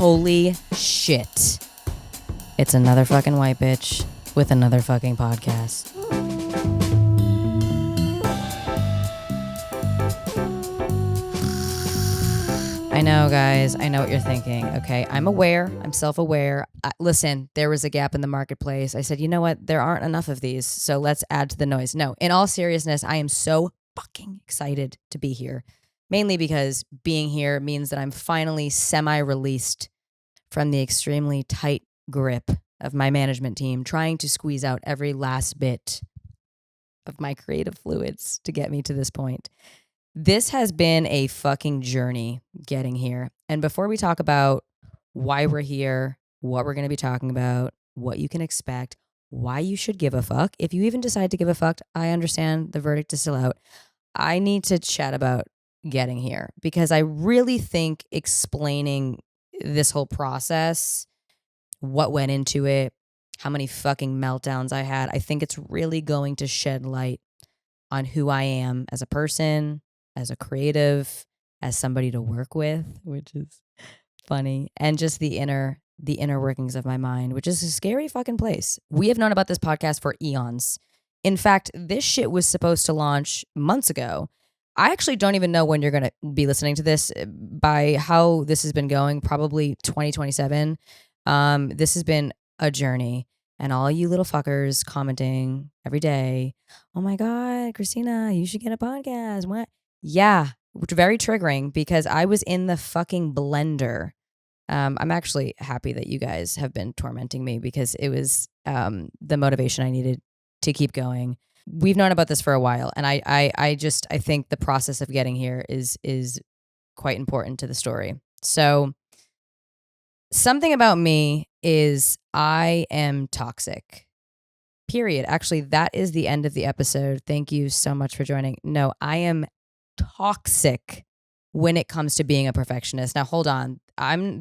Holy shit. It's another fucking white bitch with another fucking podcast. I know, guys. I know what you're thinking. Okay, I'm aware. I'm self-aware. Listen, there was a gap in the marketplace. I said, you know what? There aren't enough of these, so let's add to the noise. No, in all seriousness, I am so fucking excited to be here. Mainly because being here means that I'm finally semi-released from the extremely tight grip of my management team, trying to squeeze out every last bit of my creative fluids to get me to this point. This has been a fucking journey getting here. And before we talk about why we're here, what we're going to be talking about, what you can expect, why you should give a fuck, if you even decide to give a fuck, I understand the verdict is still out. I need to chat about getting here because I really think explaining this whole process, what went into it, how many fucking meltdowns I had, I think it's really going to shed light on who I am as a person, as a creative, as somebody to work with, which is funny, and just the inner workings of my mind, which is a scary fucking place. We have known about this podcast for eons. In fact, this shit was supposed to launch months ago. I actually don't even know when you're going to be listening to this. By how this has been going, probably 2027. This has been a journey. And all you little fuckers commenting every day, oh my God, Christina, you should get a podcast. What? Yeah, very triggering because I was in the fucking blender. I'm actually happy that you guys have been tormenting me because it was the motivation I needed to keep going. We've known about this for a while, and I think the process of getting here is quite important to the story. So something about me is I am toxic. Period. Actually, that is the end of the episode. Thank you so much for joining. No, I am toxic when it comes to being a perfectionist. Now, hold on.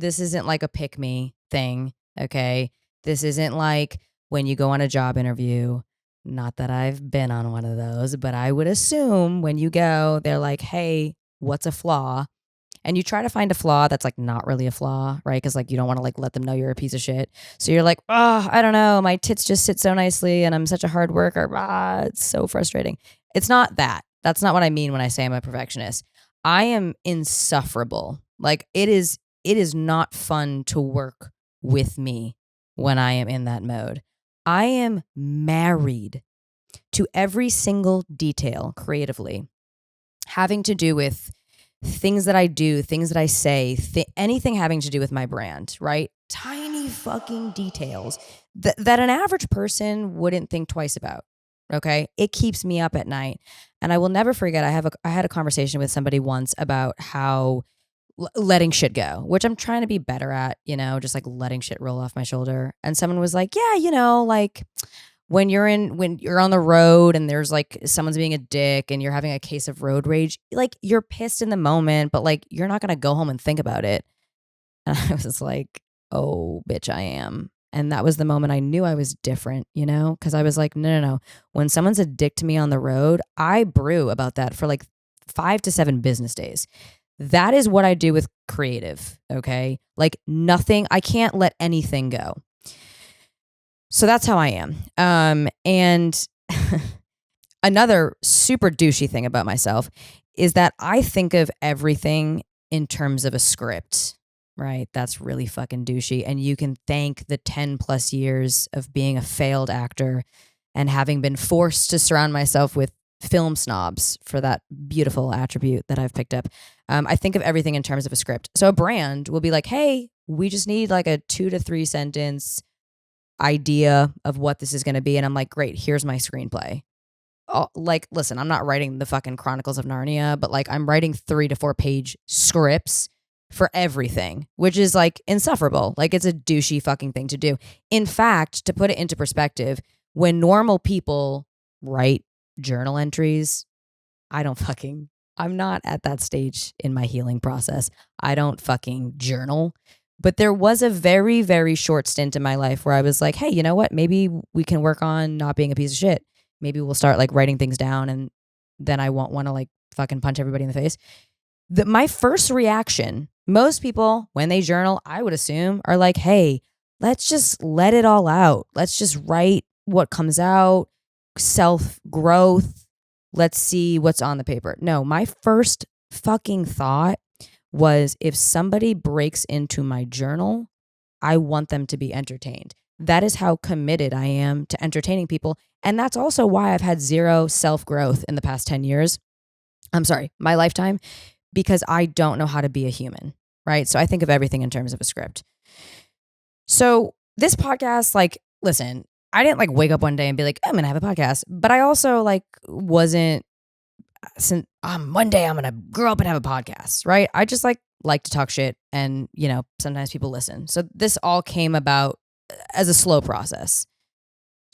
This isn't like a pick me thing, okay? This isn't like when you go on a job interview. Not that I've been on one of those, but I would assume when you go, they're like, hey, what's a flaw? And you try to find a flaw that's like not really a flaw, right? Because like you don't want to like let them know you're a piece of shit. So you're like, oh, I don't know. My tits just sit so nicely and I'm such a hard worker. It's so frustrating. It's not that. That's not what I mean when I say I'm a perfectionist. I am insufferable. Like it is not fun to work with me when I am in that mode. I am married to every single detail creatively, having to do with things that I do, things that I say, anything having to do with my brand, right? Tiny fucking details that an average person wouldn't think twice about, okay? It keeps me up at night. And I will never forget, I had a conversation with somebody once about how letting shit go, which I'm trying to be better at, just like letting shit roll off my shoulder. And someone was like, yeah, like when you're on the road and there's like someone's being a dick and you're having a case of road rage, like you're pissed in the moment, but like you're not going to go home and think about it. And I was like, oh, bitch, I am. And that was the moment I knew I was different, because I was like, no. When someone's a dick to me on the road, I brew about that for like 5 to 7 business days. That is what I do with creative, okay? Like nothing, I can't let anything go. So that's how I am. And another super douchey thing about myself is that I think of everything in terms of a script, right? That's really fucking douchey. And you can thank the 10 plus years of being a failed actor and having been forced to surround myself with film snobs for that beautiful attribute that I've picked up. I think of everything in terms of a script. So a brand will be like, hey, we just need like a 2 to 3 sentence idea of what this is going to be. And I'm like, great, here's my screenplay. Oh, like, listen, I'm not writing the fucking Chronicles of Narnia, but like I'm writing 3 to 4 page scripts for everything, which is like insufferable. Like it's a douchey fucking thing to do. In fact, to put it into perspective, when normal people write journal entries, I'm not at that stage in my healing process. I don't fucking journal. But there was a very, very short stint in my life where I was like, hey, you know what? Maybe we can work on not being a piece of shit. Maybe we'll start like writing things down and then I won't want to like fucking punch everybody in the face. My first reaction Most people, when they journal, I would assume, are like, hey, let's just let it all out. Let's just write what comes out, self growth. Let's see what's on the paper. No, my first fucking thought was, if somebody breaks into my journal, I want them to be entertained. That is how committed I am to entertaining people. And that's also why I've had zero self growth in the past 10 years. I'm sorry, my lifetime, because I don't know how to be a human, right? So I think of everything in terms of a script. So this podcast, like, listen, I didn't like wake up one day and be like, I'm going to have a podcast. But I also like wasn't, one day I'm going to grow up and have a podcast, right? I just like to talk shit, and, you know, sometimes people listen. So this all came about as a slow process.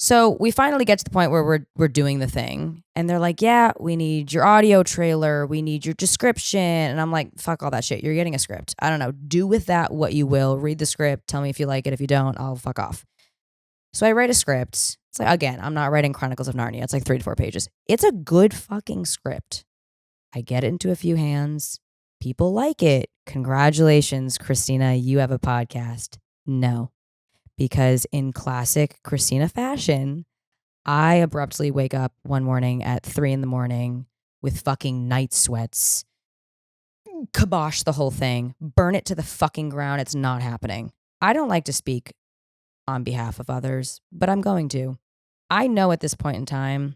So we finally get to the point where we're doing the thing, and they're like, yeah, we need your audio trailer. We need your description. And I'm like, fuck all that shit. You're getting a script. I don't know. Do with that what you will. Read the script. Tell me if you like it. If you don't, I'll fuck off. So I write a script. It's like, again, I'm not writing Chronicles of Narnia. It's like 3 to 4 pages. It's a good fucking script. I get it into a few hands. People like it. Congratulations, Christina. You have a podcast. No. Because in classic Christina fashion, I abruptly wake up one morning at 3 a.m. with fucking night sweats, kibosh the whole thing, burn it to the fucking ground. It's not happening. I don't like to speak on behalf of others, but I'm going to. I know at this point in time,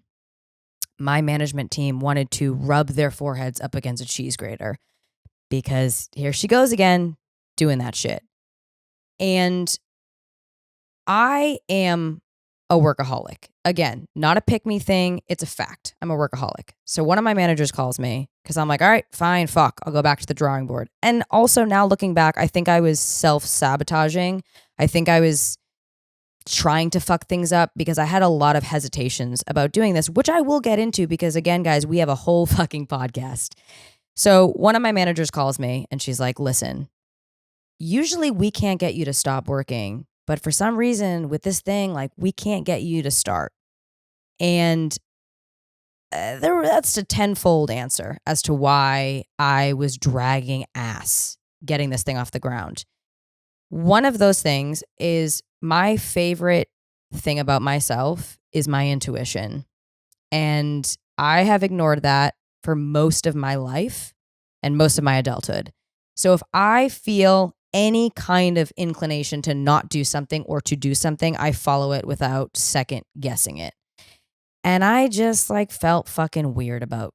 my management team wanted to rub their foreheads up against a cheese grater, because here she goes again, doing that shit. And I am a workaholic. Again, not a pick me thing. It's a fact. I'm a workaholic. So one of my managers calls me because I'm like, all right, fine, fuck. I'll go back to the drawing board. And also now looking back, I think I was self-sabotaging. I think I was trying to fuck things up because I had a lot of hesitations about doing this, which I will get into because, again, guys, we have a whole fucking podcast. So one of my managers calls me and she's like, listen, usually we can't get you to stop working, but for some reason with this thing, like, we can't get you to start. And that's a tenfold answer as to why I was dragging ass getting this thing off the ground. One of those things is, my favorite thing about myself is my intuition. And I have ignored that for most of my life and most of my adulthood. So if I feel any kind of inclination to not do something or to do something, I follow it without second guessing it. And I just felt fucking weird about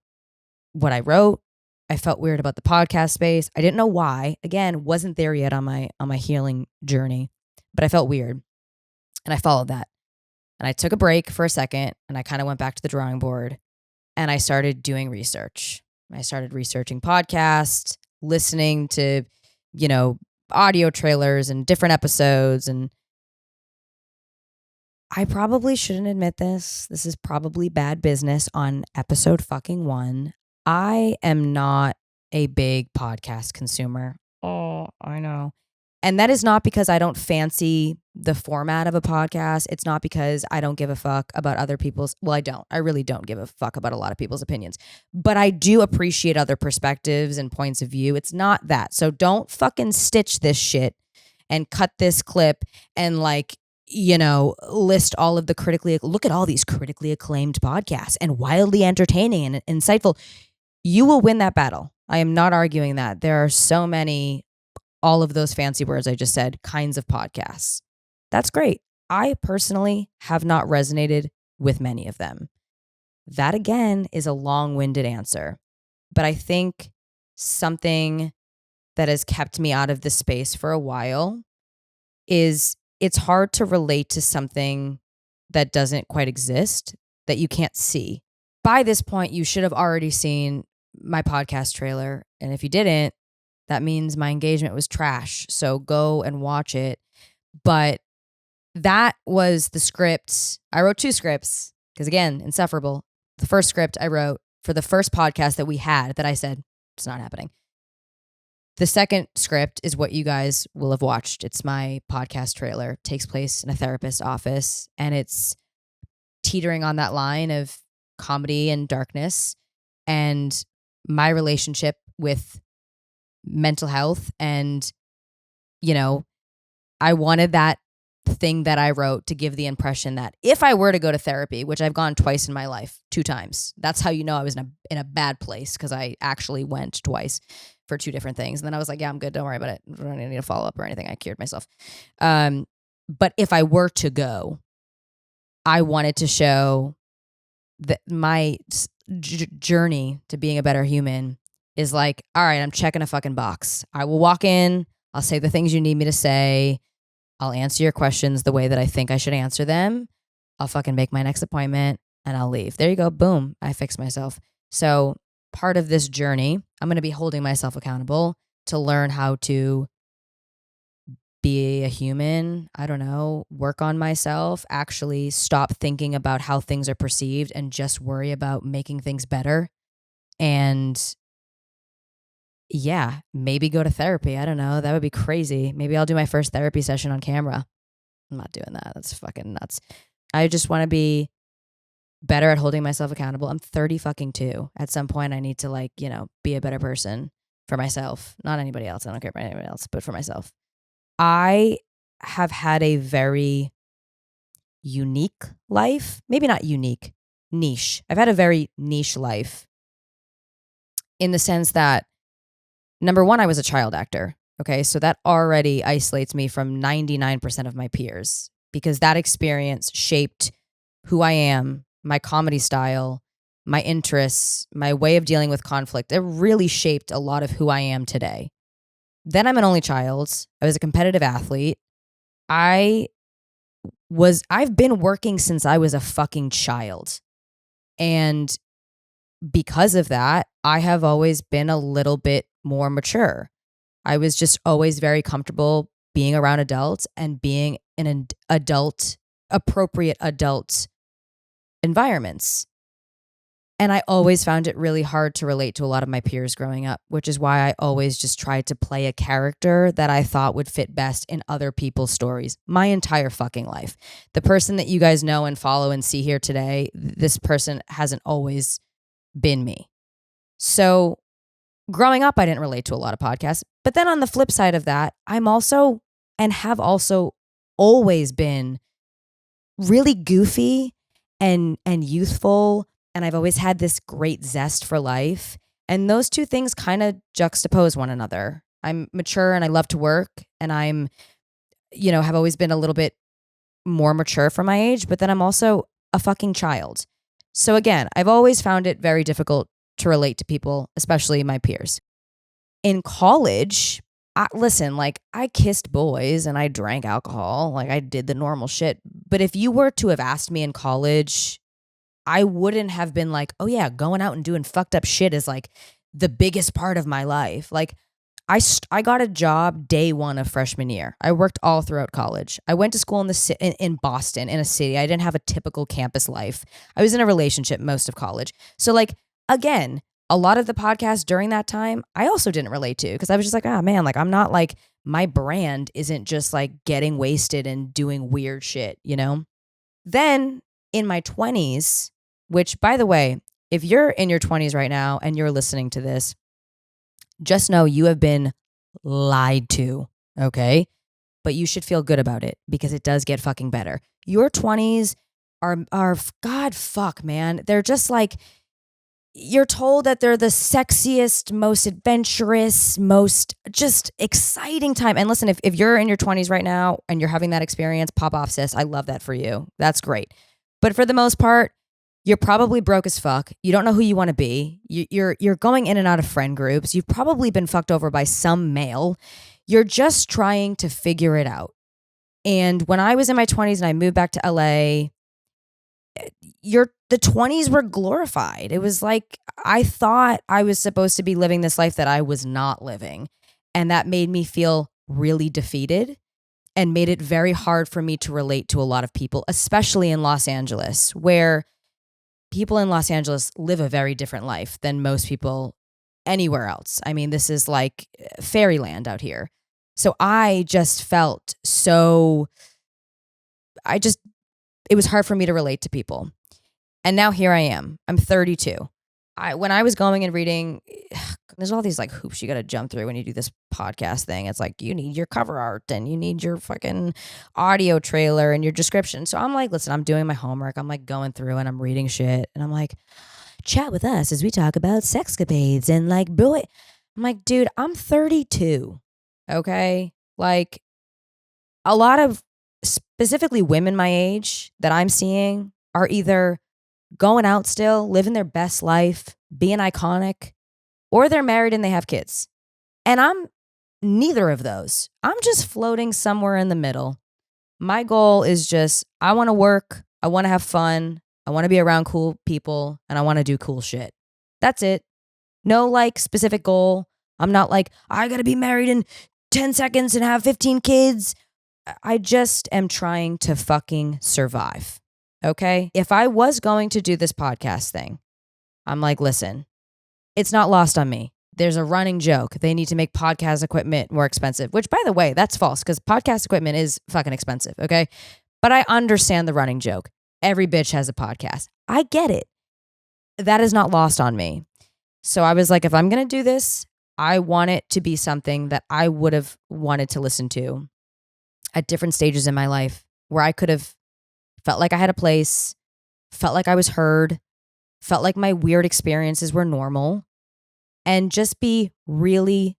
what I wrote. I felt weird about the podcast space. I didn't know why. Again, wasn't there yet on my healing journey, but I felt weird. And I followed that. And I took a break for a second, and I kind of went back to the drawing board, and I started doing research. I started researching podcasts, listening to, audio trailers and different episodes. And I probably shouldn't admit this. This is probably bad business on episode fucking 1. I am not a big podcast consumer. Oh, I know. And that is not because I don't fancy the format of a podcast. It's not because I don't give a fuck about other people's. Well, I don't. I really don't give a fuck about a lot of people's opinions. But I do appreciate other perspectives and points of view. It's not that. So don't fucking stitch this shit and cut this clip and list all of the look at all these critically acclaimed podcasts and wildly entertaining and insightful. You will win that battle. I am not arguing that. There are so many, all of those fancy words I just said, kinds of podcasts. That's great. I personally have not resonated with many of them. That, again, is a long-winded answer. But I think something that has kept me out of this space for a while is, it's hard to relate to something that doesn't quite exist, that you can't see. By this point, you should have already seen my podcast trailer. And if you didn't, that means my engagement was trash. So go and watch it. But that was the script. I wrote 2 scripts because, again, insufferable. The first script I wrote for the first podcast that we had that I said, it's not happening. The second script is what you guys will have watched. It's my podcast trailer. It takes place in a therapist's office, and it's teetering on that line of comedy and darkness, and my relationship with mental health. And, you know, I wanted that thing that I wrote to give the impression that if I were to go to therapy, which I've gone twice in my life, 2 times, that's how you know I was in a bad place, because I actually went twice for 2 different things. And then I was like, yeah, I'm good. Don't worry about it. I don't need to follow up or anything. I cured myself. But if I were to go, I wanted to show that my journey to being a better human is like, all right, I'm checking a fucking box. I will walk in. I'll say the things you need me to say. I'll answer your questions the way that I think I should answer them. I'll fucking make my next appointment and I'll leave. There you go. Boom. I fixed myself. So part of this journey, I'm going to be holding myself accountable to learn how to be a human. I don't know, work on myself, actually stop thinking about how things are perceived and just worry about making things better. And yeah, maybe go to therapy. I don't know. That would be crazy. Maybe I'll do my first therapy session on camera. I'm not doing that. That's fucking nuts. I just want to be better at holding myself accountable. I'm 30 fucking 2. At some point I need to, like, you know, be a better person for myself. Not anybody else. I don't care about anybody else, but for myself. I have had a very unique life. Maybe not unique, niche. I've had a very niche life in the sense that, number one, I was a child actor. Okay. So that already isolates me from 99% of my peers, because that experience shaped who I am, my comedy style, my interests, my way of dealing with conflict. It really shaped a lot of who I am today. Then I'm an only child. I was a competitive athlete. I've been working since I was a fucking child. And because of that, I have always been a little bit more mature. I was just always very comfortable being around adults and being in an appropriate adult environments. And I always found it really hard to relate to a lot of my peers growing up, which is why I always just tried to play a character that I thought would fit best in other people's stories my entire fucking life. The person that you guys know and follow and see here today, this person hasn't always been me. So growing up, I didn't relate to a lot of podcasts. But then on the flip side of that, I'm also and have also always been really goofy and youthful. And I've always had this great zest for life. And those two things kind of juxtapose one another. I'm mature and I love to work. And I'm, you know, have always been a little bit more mature for my age. But then I'm also a fucking child. So again, I've always found it very difficult to relate to people, especially my peers. In college, listen, like, I kissed boys and I drank alcohol. Like, I did the normal shit. But if you were to have asked me in college, I wouldn't have been like, oh yeah, going out and doing fucked up shit is like the biggest part of my life. Like, I got a job day one of freshman year. I worked all throughout college. I went to school in Boston, in a city. I didn't have a typical campus life. I was in a relationship most of college. So, like, again, a lot of the podcasts during that time, I also didn't relate to, because I was just like, ah, man, like, I'm not, like, my brand isn't just like getting wasted and doing weird shit, you know? Then in my 20s, which, by the way, if you're in your 20s right now and you're listening to this, just know you have been lied to, okay? But you should feel good about it, because it does get fucking better. Your 20s are God fuck, man. They're just like, you're told that they're the sexiest, most adventurous, most just exciting time. And listen, if you're in your 20s right now and you're having that experience, pop off, sis. I love that for you. That's great. But for the most part, you're probably broke as fuck. You don't know who you want to be. You're going in and out of friend groups. You've probably been fucked over by some male. You're just trying to figure it out. And when I was in my 20s and I moved back to LA, the 20s were glorified. It was like, I thought I was supposed to be living this life that I was not living. And that made me feel really defeated and made it very hard for me to relate to a lot of people, especially in Los Angeles, where people in Los Angeles live a very different life than most people anywhere else. I mean, this is like fairyland out here. So I just felt it was hard for me to relate to people. And now here I am. I'm 32. when I was going and reading, there's all these like hoops you got to jump through when you do this podcast thing. It's like you need your cover art and you need your fucking audio trailer and your description. So I'm like, listen, I'm doing my homework. I'm like going through and I'm reading shit. And I'm like, chat with us as we talk about sexcapades and like, boy. I'm like, dude, I'm 32. Okay. Like a lot of specifically women my age that I'm seeing are either going out still, living their best life, being iconic, or they're married and they have kids. And I'm neither of those. I'm just floating somewhere in the middle. My goal is just, I want to work. I want to have fun. I want to be around cool people and I want to do cool shit. That's it. No like specific goal. I'm not like, I got to be married in 10 seconds and have 15 kids. I just am trying to fucking survive. Okay? If I was going to do this podcast thing, I'm like, listen, it's not lost on me. There's a running joke. They need to make podcast equipment more expensive, which by the way, that's false because podcast equipment is fucking expensive. Okay? But I understand the running joke. Every bitch has a podcast. I get it. That is not lost on me. So I was like, if I'm going to do this, I want it to be something that I would have wanted to listen to at different stages in my life where I could have felt like I had a place, felt like I was heard, felt like my weird experiences were normal, and just be really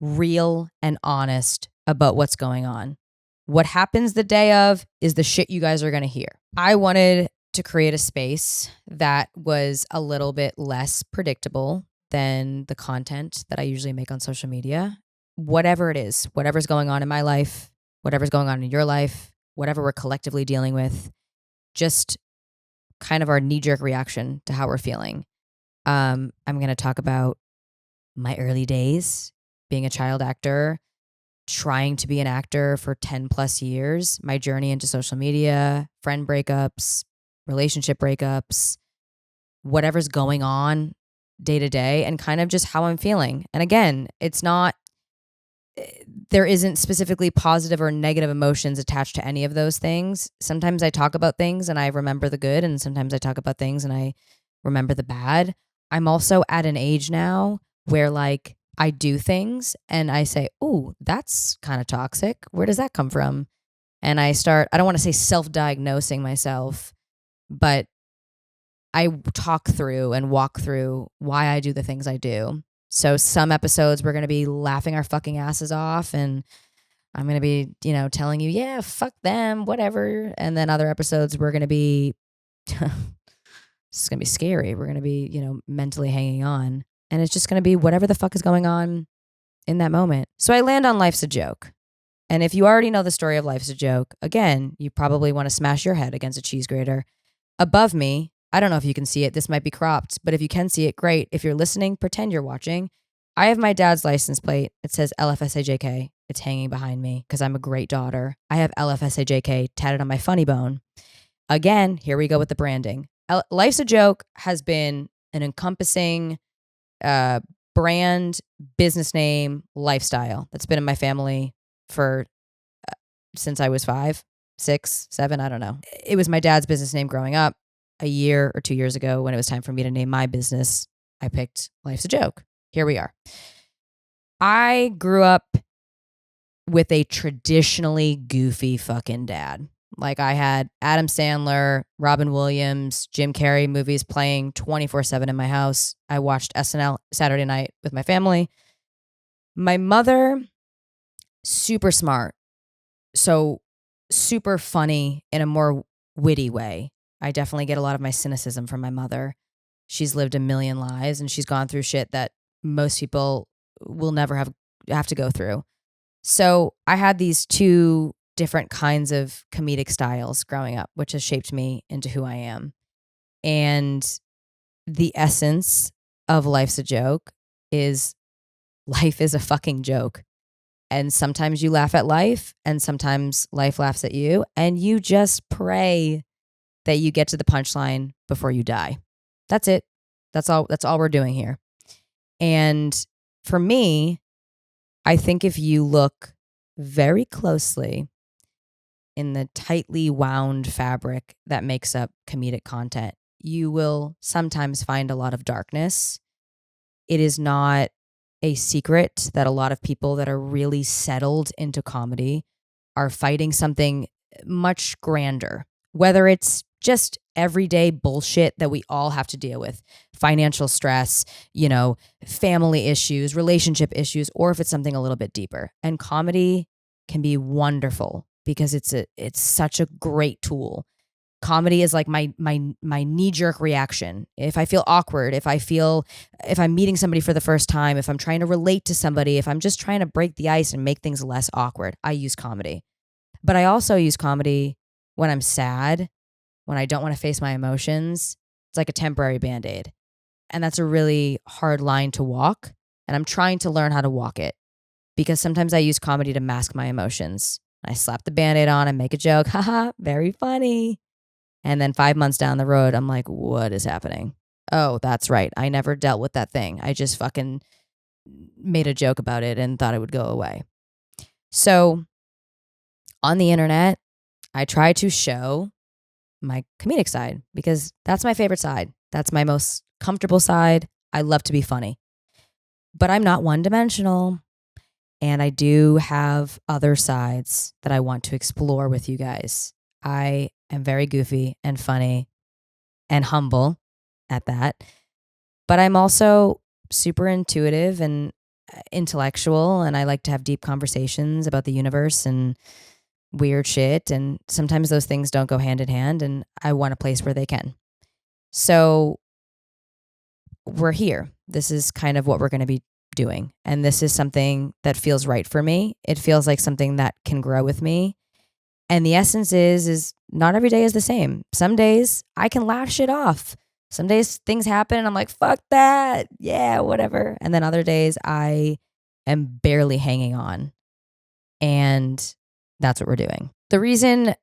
real and honest about what's going on. What happens the day of is the shit you guys are going to hear. I wanted to create a space that was a little bit less predictable than the content that I usually make on social media. Whatever it is, whatever's going on in my life, whatever's going on in your life, whatever we're collectively dealing with, just kind of our knee-jerk reaction to how we're feeling. I'm going to talk about my early days being a child actor, trying to be an actor for 10 plus years, my journey into social media, friend breakups, relationship breakups, whatever's going on day to day, and kind of just how I'm feeling. And again, it's not, there isn't specifically positive or negative emotions attached to any of those things. Sometimes I talk about things and I remember the good, and sometimes I talk about things and I remember the bad. I'm also at an age now where like I do things and I say, ooh, that's kind of toxic. Where does that come from? And I don't want to say self-diagnosing myself, but I talk through and walk through why I do the things I do. So some episodes we're going to be laughing our fucking asses off and I'm going to be, telling you, yeah, fuck them, whatever. And then other episodes we're going to be, it's going to be scary. We're going to be, mentally hanging on. And it's just going to be whatever the fuck is going on in that moment. So I land on Life's a Joke. And if you already know the story of Life's a Joke, again, you probably want to smash your head against a cheese grater. Above me, I don't know if you can see it. This might be cropped, but if you can see it, great. If you're listening, pretend you're watching. I have my dad's license plate. It says LFSAJK. It's hanging behind me because I'm a great daughter. I have LFSAJK tatted on my funny bone. Again, here we go with the branding. Life's a Joke has been an encompassing brand, business name, lifestyle that's been in my family for since I was 5, 6, 7, I don't know. It was my dad's business name growing up. A year or 2 years ago, when it was time for me to name my business, I picked Life's a Joke. Here we are. I grew up with a traditionally goofy fucking dad. Like I had Adam Sandler, Robin Williams, Jim Carrey movies playing 24/7 in my house. I watched SNL Saturday night with my family. My mother, super smart. So super funny in a more witty way. I definitely get a lot of my cynicism from my mother. She's lived a million lives and she's gone through shit that most people will never have to go through. So I had these two different kinds of comedic styles growing up, which has shaped me into who I am. And the essence of Life's a Joke is life is a fucking joke. And sometimes you laugh at life and sometimes life laughs at you and you just pray that you get to the punchline before you die. That's it. That's all we're doing here. And for me, I think if you look very closely in the tightly wound fabric that makes up comedic content, you will sometimes find a lot of darkness. It is not a secret that a lot of people that are really settled into comedy are fighting something much grander, whether it's just everyday bullshit that we all have to deal with, financial stress, family issues, relationship issues, or if it's something a little bit deeper. And comedy can be wonderful because it's such a great tool. Comedy is like my knee-jerk reaction. If I feel awkward, if I'm meeting somebody for the first time, if I'm trying to relate to somebody, if I'm just trying to break the ice and make things less awkward, I use comedy. But I also use comedy when I'm sad, when I don't want to face my emotions. It's like a temporary Band-Aid. And that's a really hard line to walk. And I'm trying to learn how to walk it because sometimes I use comedy to mask my emotions. I slap the Band-Aid on and make a joke. Haha, very funny. And then 5 months down the road, I'm like, what is happening? Oh, that's right. I never dealt with that thing. I just fucking made a joke about it and thought it would go away. So on the internet, I try to show my comedic side because that's my favorite side. That's my most comfortable side. I love to be funny. But I'm not one-dimensional. And I do have other sides that I want to explore with you guys. I am very goofy and funny and humble at that. But I'm also super intuitive and intellectual, and I like to have deep conversations about the universe and weird shit. And sometimes those things don't go hand in hand, and I want a place where they can. So we're here. This is kind of what we're going to be doing. And this is something that feels right for me. It feels like something that can grow with me. And the essence is not every day is the same. Some days I can laugh shit off. Some days things happen and I'm like, fuck that. Yeah, whatever. And then other days I am barely hanging on. And that's what we're doing. The reason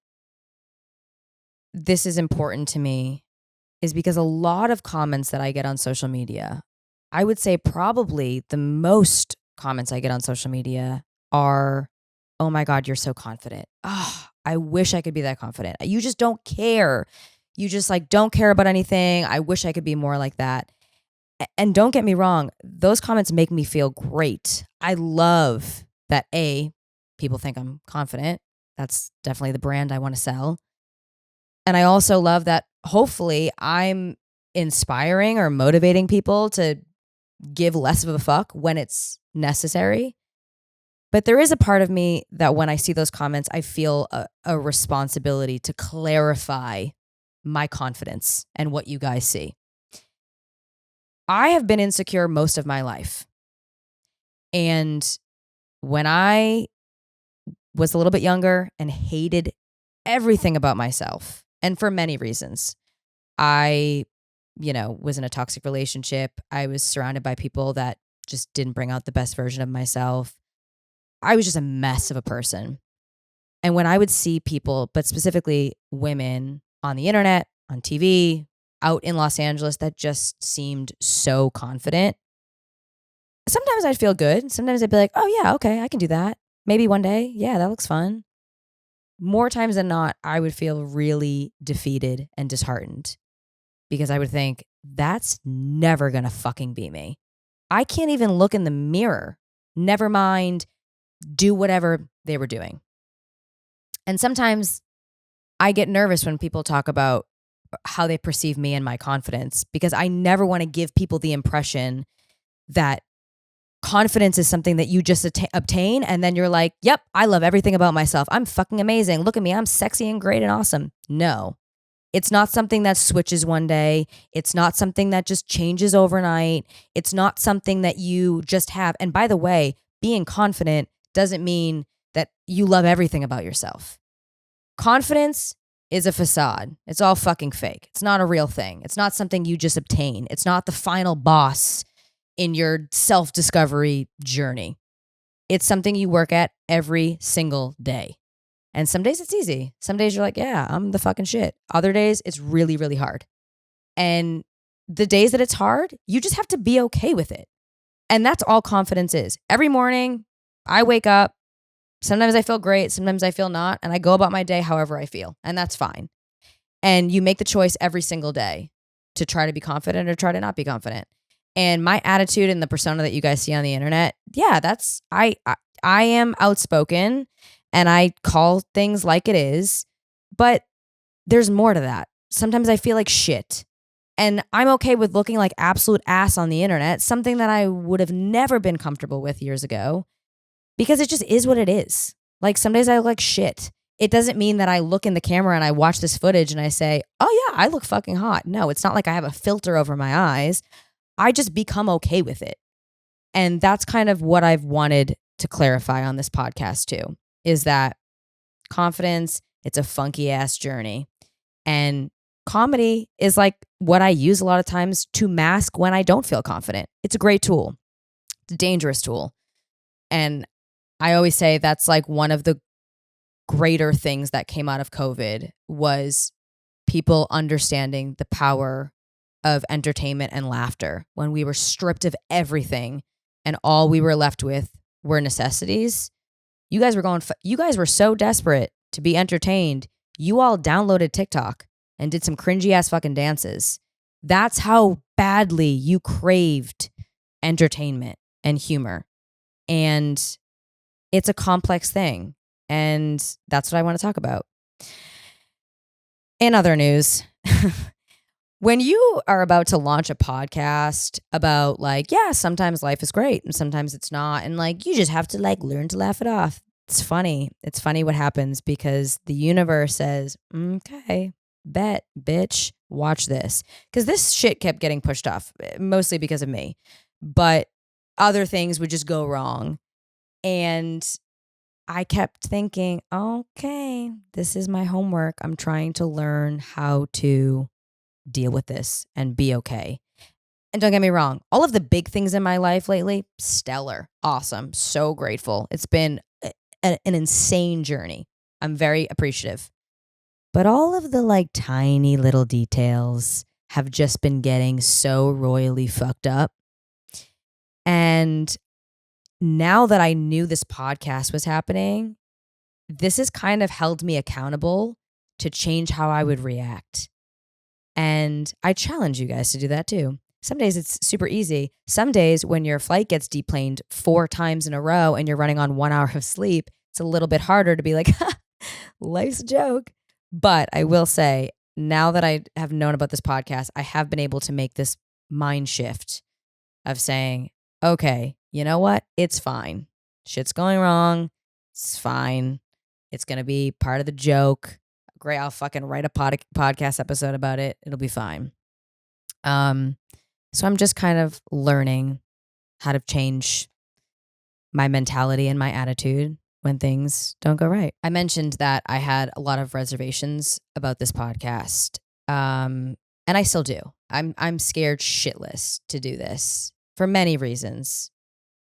this is important to me is because a lot of comments that I get on social media, I would say probably the most comments I get on social media are, oh my God, you're so confident. Oh, I wish I could be that confident. You just don't care. You just don't care about anything. I wish I could be more like that. And don't get me wrong, those comments make me feel great. I love that people think I'm confident. That's definitely the brand I want to sell. And I also love that hopefully I'm inspiring or motivating people to give less of a fuck when it's necessary. But there is a part of me that when I see those comments, I feel a responsibility to clarify my confidence and what you guys see. I have been insecure most of my life. And when I was a little bit younger and hated everything about myself, and for many reasons, I, was in a toxic relationship. I was surrounded by people that just didn't bring out the best version of myself. I was just a mess of a person. And when I would see people, but specifically women on the internet, on TV, out in Los Angeles that just seemed so confident, sometimes I'd feel good. Sometimes I'd be like, oh yeah, okay, I can do that. Maybe one day. Yeah, that looks fun. More times than not, I would feel really defeated and disheartened because I would think, that's never going to fucking be me. I can't even look in the mirror. Never mind do whatever they were doing. And sometimes I get nervous when people talk about how they perceive me and my confidence because I never want to give people the impression that confidence is something that you just obtain and then you're like, yep, I love everything about myself. I'm fucking amazing. Look at me. I'm sexy and great and awesome. No, it's not something that switches one day. It's not something that just changes overnight. It's not something that you just have. And by the way, being confident doesn't mean that you love everything about yourself. Confidence is a facade. It's all fucking fake. It's not a real thing. It's not something you just obtain. It's not the final boss in your self-discovery journey. It's something you work at every single day. And some days it's easy. Some days you're like, yeah, I'm the fucking shit. Other days it's really, really hard. And the days that it's hard, you just have to be okay with it. And that's all confidence is. Every morning, I wake up. Sometimes I feel great. Sometimes I feel not. And I go about my day however I feel. And that's fine. And you make the choice every single day to try to be confident or try to not be confident. And my attitude and the persona that you guys see on the internet, yeah, that's I am outspoken and I call things like it is, but there's more to that. Sometimes I feel like shit. And I'm okay with looking like absolute ass on the internet, something that I would have never been comfortable with years ago, because it just is what it is. Like some days I look like shit. It doesn't mean that I look in the camera and I watch this footage and I say, oh yeah, I look fucking hot. No, it's not like I have a filter over my eyes. I just become okay with it. And that's kind of what I've wanted to clarify on this podcast too, is that confidence, it's a funky ass journey. And comedy is like what I use a lot of times to mask when I don't feel confident. It's a great tool. It's a dangerous tool. And I always say that's like one of the greater things that came out of COVID was people understanding the power of entertainment and laughter when we were stripped of everything and all we were left with were necessities. You guys were so desperate to be entertained. You all downloaded TikTok and did some cringy ass fucking dances. That's how badly you craved entertainment and humor. And it's a complex thing. And that's what I want to talk about. In other news, when you are about to launch a podcast about like, yeah, sometimes life is great and sometimes it's not. And like, you just have to like learn to laugh it off. It's funny. It's funny what happens because the universe says, okay, bet, bitch, watch this. Because this shit kept getting pushed off, mostly because of me. But other things would just go wrong. And I kept thinking, okay, this is my homework. I'm trying to learn how to deal with this and be okay. And don't get me wrong, all of the big things in my life lately, stellar, awesome, so grateful. It's been an insane journey. I'm very appreciative. But all of the like tiny little details have just been getting so royally fucked up. And now that I knew this podcast was happening, this has kind of held me accountable to change how I would react. And I challenge you guys to do that too. Some days it's super easy. Some days when your flight gets deplaned 4 times in a row and you're running on 1 hour of sleep, it's a little bit harder to be like, life's a joke. But I will say, now that I have known about this podcast, I have been able to make this mind shift of saying, okay, you know what? It's fine. Shit's going wrong. It's fine. It's going to be part of the joke. Great. I'll fucking write a podcast episode about it. It'll be fine. So I'm just kind of learning how to change my mentality and my attitude when things don't go right. I mentioned that I had a lot of reservations about this podcast. And I still do. I'm scared shitless to do this for many reasons.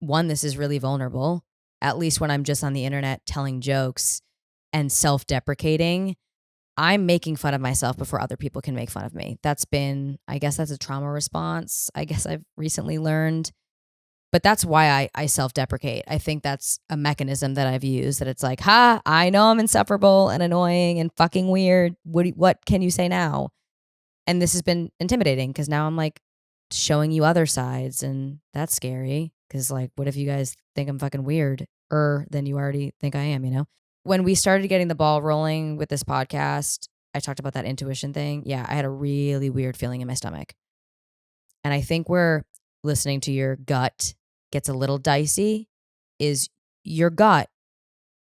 One, this is really vulnerable, at least when I'm just on the internet telling jokes and self-deprecating. I'm making fun of myself before other people can make fun of me. I guess that's a trauma response. I guess I've recently learned. But that's why I self-deprecate. I think that's a mechanism that I've used, that it's like, I know I'm insufferable and annoying and fucking weird. What can you say now? And this has been intimidating because now I'm like showing you other sides, and that's scary because like, what if you guys think I'm fucking weird than you already think I am, you know? When we started getting the ball rolling with this podcast, I talked about that intuition thing. Yeah, I had a really weird feeling in my stomach. And I think where listening to your gut gets a little dicey is your gut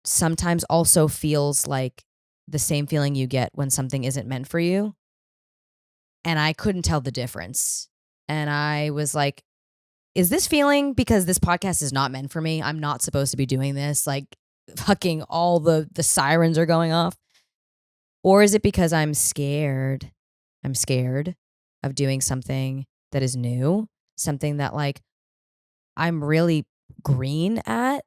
sometimes also feels like the same feeling you get when something isn't meant for you. And I couldn't tell the difference. And I was like, is this feeling because this podcast is not meant for me? I'm not supposed to be doing this. Like fucking all the sirens are going off. Or is it because I'm scared? I'm scared of doing something that is new, something that like I'm really green at,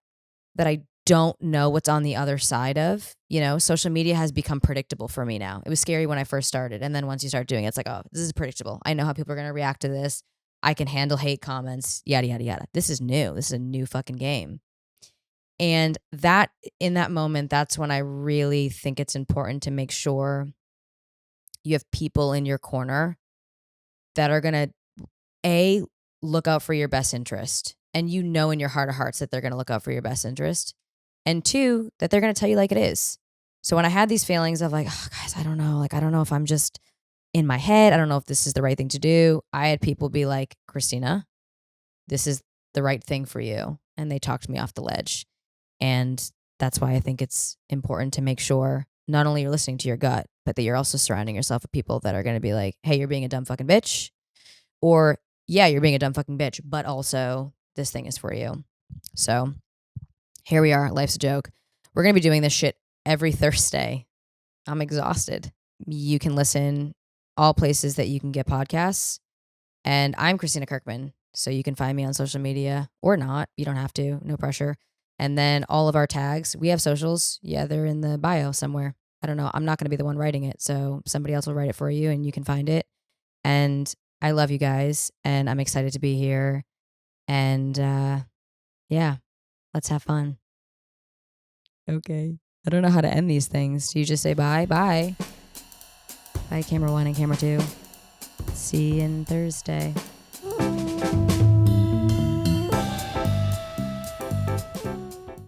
that I don't know what's on the other side of. You know, social media has become predictable for me now. It was scary when I first started. And then once you start doing it, it's like, oh, this is predictable. I know how people are going to react to this. I can handle hate comments, yada, yada, yada. This is new. This is a new fucking game. And that in that moment, that's when I really think it's important to make sure you have people in your corner that are going to, look out for your best interest. And you know in your heart of hearts that they're going to look out for your best interest. And 2, that they're going to tell you like it is. So when I had these feelings of like, oh, guys, I don't know. Like, I don't know if I'm just in my head. I don't know if this is the right thing to do. I had people be like, Christina, this is the right thing for you. And they talked me off the ledge. And that's why I think it's important to make sure not only you're listening to your gut, but that you're also surrounding yourself with people that are going to be like, hey, you're being a dumb fucking bitch. Or, yeah, you're being a dumb fucking bitch, but also this thing is for you. So here we are. Life's a joke. We're going to be doing this shit every Thursday. I'm exhausted. You can listen all places that you can get podcasts. And I'm Christina Kirkman. So you can find me on social media or not. You don't have to. No pressure. And then all of our tags, we have socials. Yeah, they're in the bio somewhere. I don't know. I'm not going to be the one writing it. So somebody else will write it for you and you can find it. And I love you guys. And I'm excited to be here. And yeah, let's have fun. Okay. I don't know how to end these things. Do you just say bye? Bye. Bye, camera 1 and camera 2. See you on Thursday.